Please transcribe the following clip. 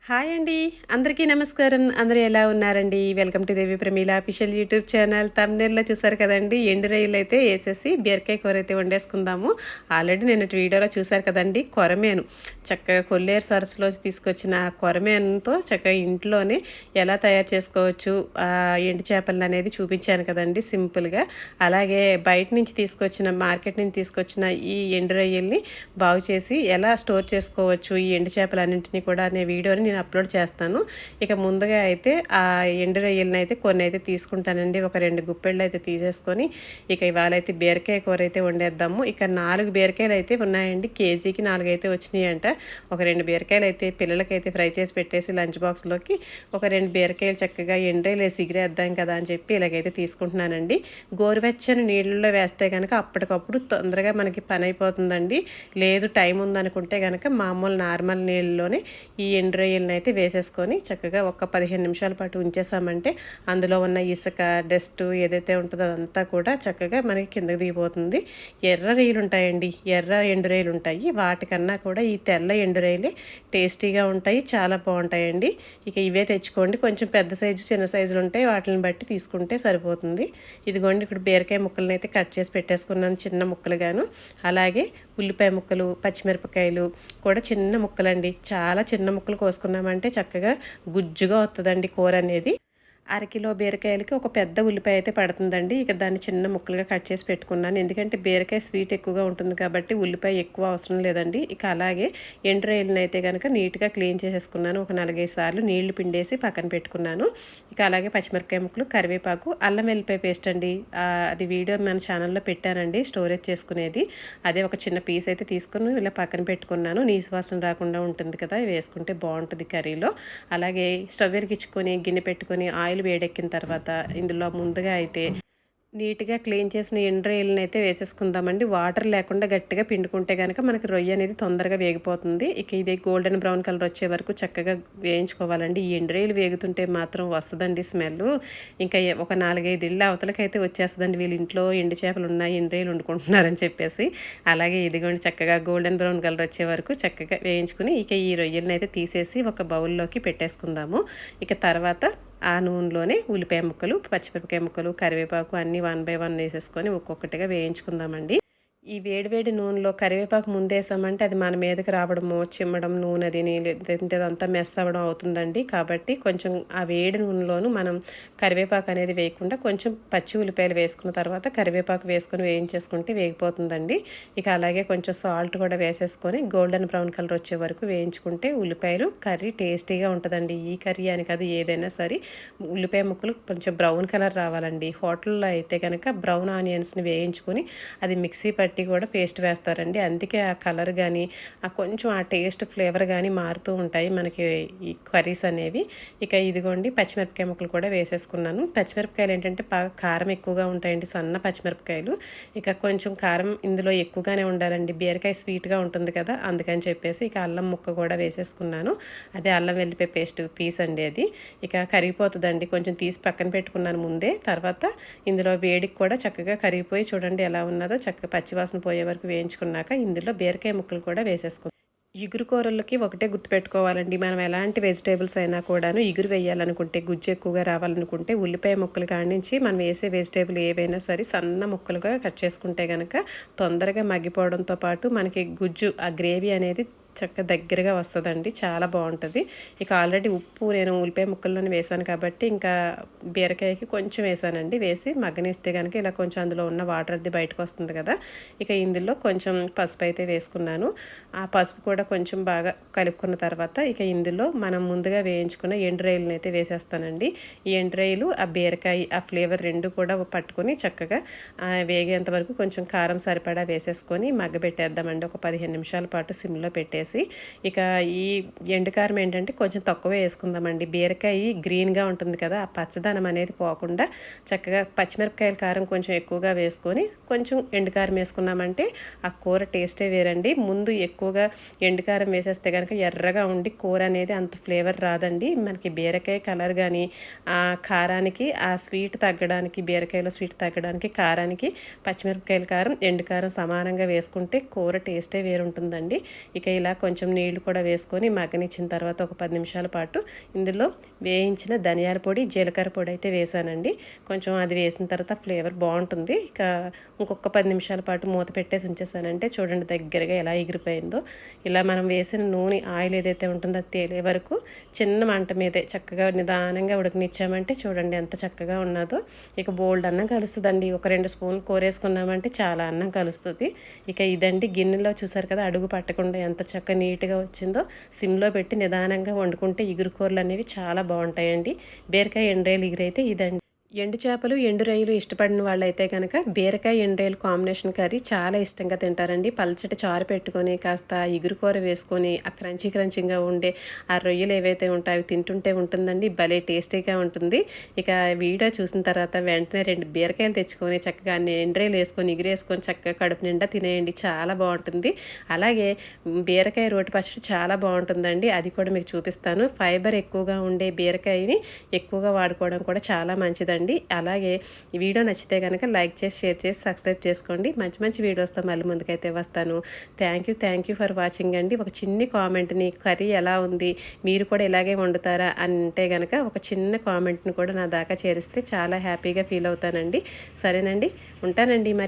Hi అండి. అందరికీ నమస్కారం. అందరూ ఎలా ఉన్నారండి? Welcome to Devi Pramila official YouTube channel. థంబ్‌నెయిల్‌లో చూసారు కదండీ! ఎండు రొయ్యలైతే ఏసేసి బీరకాయ కూరైతే వండేసుకుందాము. ఆల్రెడీ నిన్నటి వీడియోలో చూసారు కదండీ! కొరమేను చక్కగా కొల్లేరు సరస్సులోంచి తీసుకొచ్చిన కొరమేనుతో చక్కగా ఇంట్లోనే ఎలా తయారు చేసుకోవచ్చు ఎండు చేపలననేది చూపించాను కదండీ సింపుల్‌గా. అలాగే బయట నుంచి తీసుకొచ్చిన మార్కెట్ నుంచి తీసుకొచ్చిన ఈ ఎండు రొయ్యల్ని బాగు చేసి ఎలా స్టోర్ చేసుకోవచ్చు ఈ ఎండు చేపలన్నింటినీ కూడా అనే వీడియోని నేను అప్లోడ్ చేస్తాను. ఇక ముందుగా అయితే ఆ ఎండు రొయ్యలను అయితే కొన్ని అయితే తీసుకుంటానండి. ఒక 2 గుప్పెళ్ళు అయితే తీసేసుకొని ఇక ఇవాళ అయితే బీరకాయ కూర అయితే వండేద్దాము. ఇక 4 బీరకాయలు అయితే ఉన్నాయండి. కేజీకి 4 అయితే వచ్చినాయంట. ఒక 2 బీరకాయలు అయితే పిల్లలకైతే ఫ్రై చేసి పెట్టేసి లంచ్ బాక్స్లోకి ఒక 2 బీరకాయలు చక్కగా ఎండు రొయ్యలు వేసి ఎగిరేద్దాం కదా అని చెప్పి ఇలాగైతే తీసుకుంటున్నానండి. గోరువెచ్చని నీళ్ళల్లో వేస్తే కనుక అప్పటికప్పుడు తొందరగా మనకి పని అయిపోతుందండి. లేదు టైం ఉందనుకుంటే కనుక మామూలు నార్మల్ నీళ్ళలోనే ఈ ఎండు రొయ్యలను అయితే వేసేసుకొని చక్కగా ఒక 15 నిమిషాల పాటు ఉంచేసామంటే అందులో ఉన్న ఇసుక డస్ట్ ఏదైతే ఉంటుందో అదంతా కూడా చక్కగా మనకి కిందకి దిగిపోతుంది. ఎర్ర రొయ్యలు ఉంటాయండి, ఎర్ర ఎండు రొయ్యలు ఉంటాయి. వాటికన్నా కూడా ఈ తెల్ల ఎండు రొయ్యలే టేస్టీగా ఉంటాయి, చాలా బాగుంటాయండి. ఇక ఇవే తెచ్చుకోండి. కొంచెం పెద్ద సైజు చిన్న సైజులు ఉంటాయి, వాటిని బట్టి తీసుకుంటే సరిపోతుంది. ఇదిగోండి ఇక్కడ బీరకాయ ముక్కలను అయితే కట్ చేసి పెట్టేసుకున్నాను చిన్న ముక్కలుగాను. అలాగే ఉల్లిపాయ ముక్కలు పచ్చిమిరపకాయలు కూడా చిన్న ముక్కలండి, చాలా చిన్న ముక్కలు కోసుకున్నామంటే చక్కగా గుజ్జుగా వస్తుందండి కూర అనేది. అరకిలో బీరకాయలకి ఒక పెద్ద ఉల్లిపాయ అయితే పడుతుందండి. ఇక దాన్ని చిన్న ముక్కలుగా కట్ చేసి పెట్టుకున్నాను. ఎందుకంటే బీరకాయ స్వీట్ ఎక్కువగా ఉంటుంది కాబట్టి ఉల్లిపాయ ఎక్కువ అవసరం లేదండి. ఇక అలాగే ఎండు రొయ్యలను అయితే కనుక నీట్గా క్లీన్ చేసేసుకున్నాను. ఒక 4-5 సార్లు నీళ్లు పిండేసి పక్కన పెట్టుకున్నాను. ఇక అలాగే పచ్చిమిరపకాయ ముక్కలు కరివేపాకు అల్లం వెల్లిపాయ పేస్ట్ అండి. అది వీడియో మన ఛానల్లో పెట్టానండి స్టోరేజ్ చేసుకునేది. అదే ఒక చిన్న పీస్ అయితే తీసుకుని ఇలా పక్కన పెట్టుకున్నాను. నీసు వాసన రాకుండా ఉంటుంది కదా, వేసుకుంటే బాగుంటుంది కర్రీలో. అలాగే స్టవ్ వెలిగించుకొని గిన్నె పెట్టుకొని ఆయిల్ వేడెక్కిన తర్వాత ఇందులో ముందుగా అయితే నీట్గా క్లీన్ చేసిన ఎండు రొయ్యలను అయితే వేసేసుకుందామండి. వాటర్ లేకుండా గట్టిగా పిండుకుంటే కనుక మనకి రొయ్య అనేది తొందరగా వేగిపోతుంది. ఇక ఇది గోల్డెన్ బ్రౌన్ కలర్ వచ్చే వరకు చక్కగా వేయించుకోవాలండి. ఈ ఎండు రొయ్యలు వేగుతుంటే మాత్రం వస్తుందండి స్మెల్. ఇంకా ఒక 4-5 ఇళ్ళు అవతలకైతే వచ్చేస్తుందండి. వీళ్ళ ఇంట్లో ఎండు చేపలు ఉన్నాయి, ఎండు రొయ్యలు వండుకుంటున్నారని చెప్పేసి. అలాగే ఇదిగోండి చక్కగా గోల్డెన్ బ్రౌన్ కలర్ వచ్చే వరకు చక్కగా వేయించుకుని ఇక ఈ రొయ్యలను అయితే తీసేసి ఒక బౌల్లోకి పెట్టేసుకుందాము. ఇక తర్వాత ఆ నూనెలోనే ఉల్లిపాయ ముక్కలు పచ్చిమిరపకాయ ముక్కలు కరివేపాకు అన్నీ 1 by 1 వేసేసుకొని ఒక్కొక్కటిగా వేయించుకుందామండి. ఈ వేడివేడి నూనెలో కరివేపాకు ముందేసామంటే అది మన మీదకి రావడము చిమ్మడం నూనె అది లేదంటే అదంతా మెస్ అవ్వడం అవుతుందండి. కాబట్టి కొంచెం ఆ వేడి నూనెలోను మనం కరివేపాకు అనేది వేయకుండా కొంచెం పచ్చి ఉల్లిపాయలు వేసుకున్న తర్వాత కరివేపాకు వేసుకొని వేయించేసుకుంటే వేగిపోతుందండి. ఇక అలాగే కొంచెం సాల్ట్ కూడా వేసేసుకొని గోల్డెన్ బ్రౌన్ కలర్ వచ్చే వరకు వేయించుకుంటే ఉల్లిపాయలు కర్రీ టేస్టీగా ఉంటుందండి. ఈ కర్రీ అని కాదు ఏదైనా సరే ఉల్లిపాయ ముక్కలు కొంచెం బ్రౌన్ కలర్ రావాలండి. హోటల్లో అయితే కనుక బ్రౌన్ ఆనియన్స్ని వేయించుకొని అది మిక్సీ పట్టి కూడా పేస్ట్ వేస్తారండి. అందుకే ఆ కలర్ కానీ ఆ కొంచెం ఆ టేస్ట్ ఫ్లేవర్ కానీ మారుతూ ఉంటాయి మనకి ఈ కర్రీస్ అనేవి. ఇక ఇదిగోండి పచ్చిమిరపకాయ ముక్కలు కూడా వేసేసుకున్నాను. పచ్చిమిరపకాయలు ఏంటంటే కారం ఎక్కువగా ఉంటాయండి, సన్న పచ్చిమిరపకాయలు. ఇక కొంచెం కారం ఇందులో ఎక్కువగానే ఉండాలండి, బీరకాయ స్వీట్గా ఉంటుంది కదా, అందుకని చెప్పేసి ఇక అల్లం ముక్క కూడా వేసేసుకున్నాను. అదే అల్లం వెల్లిపాయ పేస్ట్ పీస్ అండి అది. ఇక కరిగిపోతుందండి, కొంచెం తీసి పక్కన పెట్టుకున్నాను ముందే. తర్వాత ఇందులో వేడికి కూడా చక్కగా కరిగిపోయి చూడండి ఎలా ఉన్నదో చక్కగా పచ్చివాసన పోయే వరకు వేయించుకున్నాక ఇందులో బీరకాయ ముక్కలు కూడా వేసేసుకున్నాను. ఇగురు కూరలకి ఒకటే గుర్తుపెట్టుకోవాలండి, మనం ఎలాంటి వెజిటేబుల్స్ అయినా కూడాను ఇగురు వేయాలనుకుంటే గుజ్జు ఎక్కువగా రావాలనుకుంటే ఉల్లిపాయ ముక్కలు కానించి మనం వేసే వెజిటేబుల్ ఏవైనా సరే సన్న ముక్కలుగా కట్ చేసుకుంటే కనుక తొందరగా మగ్గిపోవడంతో పాటు మనకి గుజ్జు ఆ గ్రేవీ అనేది చక్కగా దగ్గరగా వస్తుందండి, చాలా బాగుంటుంది. ఇక ఆల్రెడీ ఉప్పు నేను ఉల్లిపాయ ముక్కల్లోనే వేసాను కాబట్టి ఇంకా బీరకాయకి కొంచెం వేసానండి. వేసి మగ్గనిస్తే కనుక ఇలా కొంచెం అందులో ఉన్న వాటర్ అది బయటకు వస్తుంది కదా. ఇక ఇందులో కొంచెం పసుపు అయితే వేసుకున్నాను. ఆ పసుపు కూడా కొంచెం బాగా కలుపుకున్న తర్వాత ఇక ఇందులో మనం ముందుగా వేయించుకున్న ఎండు రొయ్యలను అయితే వేసేస్తానండి. ఈ ఎండు రొయ్యలు ఆ బీరకాయ ఆ ఫ్లేవర్ రెండు కూడా పట్టుకొని చక్కగా వేగేంత వరకు కొంచెం కారం సరిపడా వేసేసుకొని మగ్గబెట్టేద్దామండి. ఒక 15 నిమిషాల పాటు సిమ్లో పెట్టేసి ఇక ఈ ఎండుకారం ఏంటంటే కొంచెం తక్కువే వేసుకుందామండి. బీరకాయ గ్రీన్గా ఉంటుంది కదా, ఆ పచ్చదనం అనేది పోకుండా చక్కగా పచ్చిమిరపకాయల కారం కొంచెం ఎక్కువగా వేసుకొని కొంచెం ఎండుకారం వేసుకున్నామంటే ఆ కూర టేస్టే వేరండి. ముందు ఎక్కువగా ఎండుకారం వేసేస్తే కనుక ఎర్రగా ఉండి కూర అనేది అంత ఫ్లేవర్ రాదండి. మనకి బీరకాయ కలర్ కానీ ఆ కారానికి ఆ స్వీట్ తగ్గడానికి, బీరకాయలో స్వీట్ తగ్గడానికి కారానికి పచ్చిమిరపకాయల కారం ఎండుకారం సమానంగా వేసుకుంటే కూర టేస్టే వేరుంటుందండి. ఇక ఇలా కొంచెం నీళ్లు కూడా వేసుకొని మగ్గనిచ్చిన తర్వాత ఒక 10 నిమిషాల పాటు ఇందులో వేయించిన ధనియాల పొడి జీలకర్ర పొడి అయితే వేసానండి. కొంచెం అది వేసిన తర్వాత ఫ్లేవర్ బాగుంటుంది. ఇక ఇంకొక 10 నిమిషాల పాటు మూత పెట్టేసి ఉంచేసానంటే చూడండి దగ్గరగా ఎలా ఎగిరిపోయిందో. ఇలా మనం వేసిన నూనె ఆయిల్ ఏదైతే ఉంటుందో అది తేలే వరకు చిన్న మంట మీదే చక్కగా నిదానంగా ఉడకనిచ్చామంటే చూడండి ఎంత చక్కగా ఉన్నదో. ఇక బోల్డ్ అన్నం కలుస్తుందండి. ఒక 2 స్పూన్లు కూరేసుకున్నామంటే చాలా అన్నం కలుస్తుంది. ఇక ఇదండి గిన్నెలో చూసారు కదా అడుగు పట్టకుండా ఎంత చక్కగా నీట్గా వచ్చిందో. సిమ్లో పెట్టి నిదానంగా వండుకుంటే ఇగురు కూరలు అనేవి చాలా బాగుంటాయండి. బీరకాయ ఎండ్రాయిలు ఇగురైతే ఇదండి. ఎండు చేపలు ఎండు రొయ్యలు ఇష్టపడిన వాళ్ళైతే కనుక బీరకాయ ఎండు రొయ్యలు కాంబినేషన్ కర్రీ చాలా ఇష్టంగా తింటారండి. పల్చటి చారు పెట్టుకొని కాస్త ఇగురు కూర వేసుకొని ఆ క్రంచీగా ఉండే ఆ రొయ్యలు ఏవైతే ఉంటాయో అవి తింటుంటే ఉంటుందండి, భలే టేస్టీగా ఉంటుంది. ఇక వీడియో చూసిన తర్వాత వెంటనే 2 బీరకాయలు తెచ్చుకొని చక్కగా ఎండు రొయ్యలు వేసుకొని ఇగురేసుకొని చక్కగా కడుపు నిండా తినేయండి, చాలా బాగుంటుంది. అలాగే బీరకాయ రోటి పచ్చడి చాలా బాగుంటుందండి, అది కూడా మీకు చూపిస్తాను. ఫైబర్ ఎక్కువగా ఉండే బీరకాయని ఎక్కువగా వాడుకోవడం కూడా చాలా మంచిదండి. అలాగే ఈ వీడియో నచ్చితే కనుక లైక్ చేసి షేర్ చేసి సబ్స్క్రైబ్ చేసుకోండి. మంచి మంచి వీడియోస్తో మళ్ళీ ముందుకైతే వస్తాను. థ్యాంక్ యూ ఫర్ వాచింగ్ అండి. ఒక చిన్ని కామెంట్ని కర్రీ ఎలా ఉంది మీరు కూడా ఇలాగే వండుతారా అంటే కనుక ఒక చిన్న కామెంట్ని కూడా నా దాకా చేరిస్తే చాలా హ్యాపీగా ఫీల్ అవుతానండి. సరేనండి, ఉంటానండి మరి.